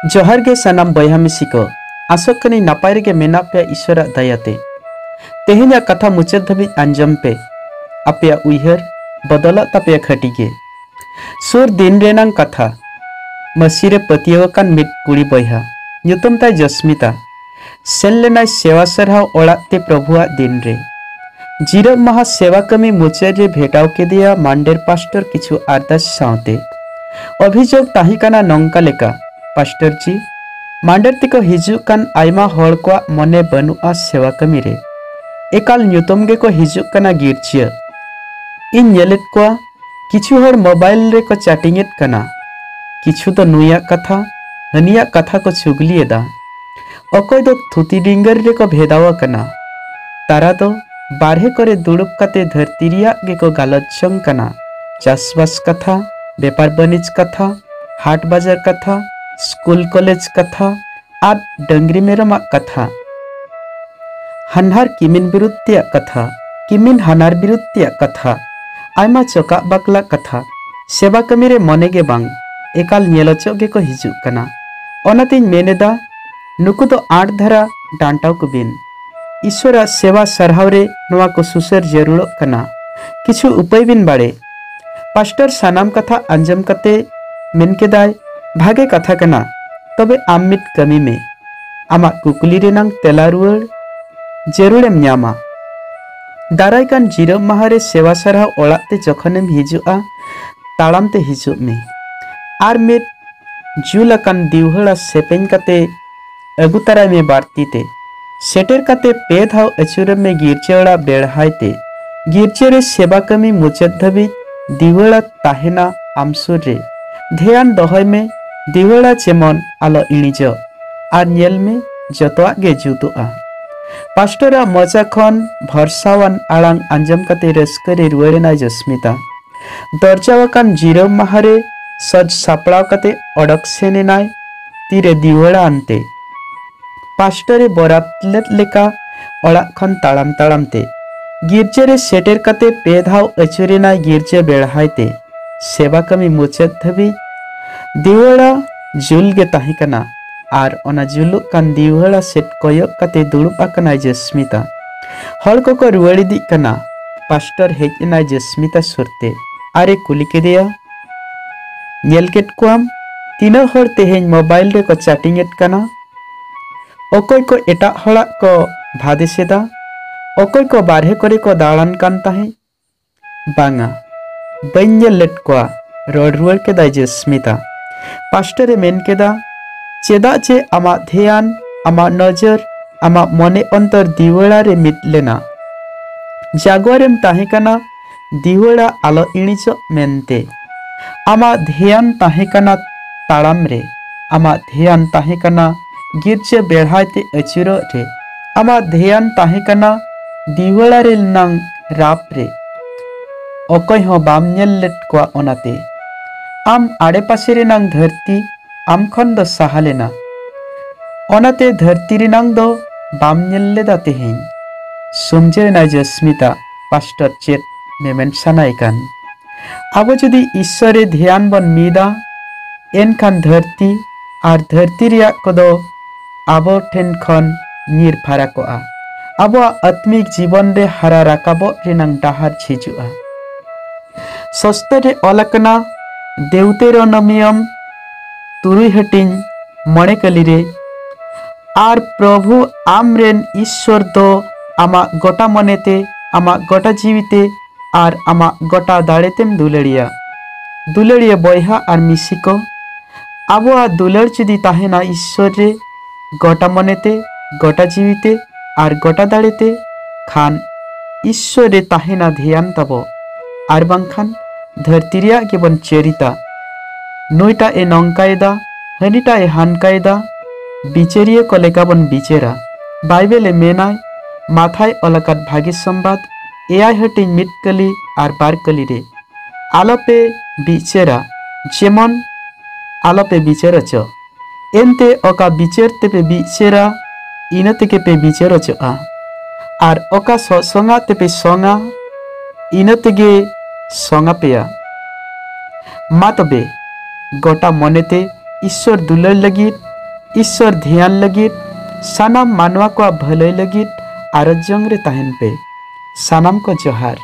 जोहार गे सानाम बया मिसी को आसोक कनी नापाय रेगे मेना पे ईश्वर दयाते तेहेन्या कथा मुचाद धाबी आंजम पे आपे उइहर बदल तापे खटिगे सुर दिन रेनांग कथा मसीरे पतियवकान मिट कुड़ी बया ᱧᱩᱛᱩᱢ ताय जस्मिता सेन लेनाय सेवा सरहाव ओळाते प्रभुआ दिन रे जीरब महा सेवा कमी मुचाद रे भेटाव केदिया मांडेर पास्टर किछु आरदास सावते अभियोग ताहिकाना नंका लेका पास्टर जी मांडेर तिको हिजुकान आयमा हड़ को मने बनुआ सेवा कमी रे एकाल ᱧᱩᱛᱩᱢ गे को हिजुकाना गिरचिया इन नेलेत को किछु हड़ मोबाइल रे को चैटिंगेत कना किछु तो नुया कथा हनिया कथा को चुगलिएदा अकय दो थुती डिंगर रे को भेदावा कना तारा दो बारहे करे दुड़ुब कते धरती रिया गे को गालचंग कना चासबास कथा व्यापार बनिज कथा हाट बाजार कथा स्कूल कॉलेज कथा आर डंगरी मेरमा कथा हनहार किमिन बिरुद्धिया कथा किमिन हनार बिरुद्धिया कथा आयमा चोका बाकला कथा सेवा कमी रे मने गे बांग एकाल नेलचो गे को हिजु कना ओनातिन मेनेदा नुकु तो आठ धरा डांटाव को बिन ईश्वरा सेवा सरहाव रे नवा को सुसर जरूर कना किछु उपाय बिन बाड़े पास्टर सानाम कथा अंजम कते मेन के दाय भागे कथा कना तबे आमित कमी में आमा कुकली रेनांग तेला रुआर जरूरेम न्यामा दाराय कान जीरब माहारे सेवा सरहाव ओळाते जखनेम हिजुआ ताड़ामते हिजु में आर मित जुलकान दिवहड़ा सेपेन कते अगुताराय में बारतीते सेटेर कते पे धाव अचुर में गिरचेड़ा बेड़हायते गिरचेरे सेवा कमी मुचाद धाबी दिवड़ा ताहेना आमसुर रे ध्यान दहय में दिवड़ा जेमन आलो इणिज आर नेल में जतवा गे जुतुआ पास्टरा मजा खन भरसावान आलांग आंजम कते रस्करे रुआरेनाय जस्मिता दरजावाकान जीरब माहारे सज सापड़ाव कते अडक सेनेनाय तीरे दिवड़ा आनते पास्टरे बरातलेत लेका ओड़ा खन ताड़ाम ताड़ामते गिरजे सेटेर कते पे धाव अचुरेनाय गिरजे बेड़हायते सेवा कमी मुचाद धाबी दिवड़ा जुल गे ताहिकना आर ओना जुलुक कान दिवड़ा सेट कोयक कते दुड़ुब आकनाय जस्मिता हड़ को रुआड़ इदी कना पास्टर हेजनाय जस्मिता सुरते आरे कुली केदिया नेल केट कोआम तीना हड़ तेहेन मोबाइल रे को चैटिंगेत कना अकय को एटा हड़ा को भादेसेदा अकय को बारहे करे को दाड़ान कान ताहे बांगा बइन नेल लेट को रोड रुआड़ केदाय जस्मिता पास्टरे मेन केदा चेदा जे आमा ध्यान आमा नजर आमा मने अंतर दिवड़ा रे मिट लेना जागवारेम ताहेकना दिवड़ा आलो इणिज मेनते आमा ध्यान ताहेकना ताड़ाम रे आमा ध्यान ताहेकना गिरजे बेड़हायते अचुर रे आमा ध्यान ताहेकना दिवड़ा रे नांग राप रे अकय हो बाम नेल लेट को ओनाते आम आड़े पासे रेनांग धरती आम खन दो साहालेना ओनाते धरती रेनांग दो बाम नेल लेदा तेहेन समझेनाय जस्मिता पास्टर चेत मेमेन सानाय कान आबो जदि ईश्वरे ध्यान बन मीदा एनखान धरती आर धरती रिया कोदो आबो ठेन खन नीर फाराकोआ आबो आत्मिक जीवन रे हारा राकाबो रेनांग डाहार छिजुआ सस्ते ओलकना देवतेरोनोमियम तुरुई हटिन मणे कलिरे आर प्रभु आमरेन ईश्वर दो आमा गोटा मनेते आमा गोटा जीविते आर आमा गोटा दाड़ेतेम दुलड़िया बयहा आर मिसिको आबोआ दुलड़ जुदी ताहेना ईश्वर रे गोटा मनेते गोटा जीविते आर गोटा दाड़ेते खान ईश्वर रे ताहेना ध्यान तबो आर बांखान धरती रिया गेबन चेरिता नोइटा ए नंकायदा हनिटा ए हानकायदा बिचेरिए को लेकाबन बिचेरा बाइबेले मेनाय माथाय अलकात भागी संबाद एआई हटिन मिटकली आर बारकली रे आलोपे बिचेरा जेमन आलोपे बिचेरच एनते ओका बिचेरते पे बिचेरा इनतेके पे बिचेरच आर ओका सोंगा तेपे सोंगा इनतेगे सोंगा पेया मा तबे गोटा मनेते ईश्वर दुलड़ लगी ईश्वर ध्यान लगित सानाम मानवा को भलई लगित आरजंग रे तहन पे सानाम को जोहार।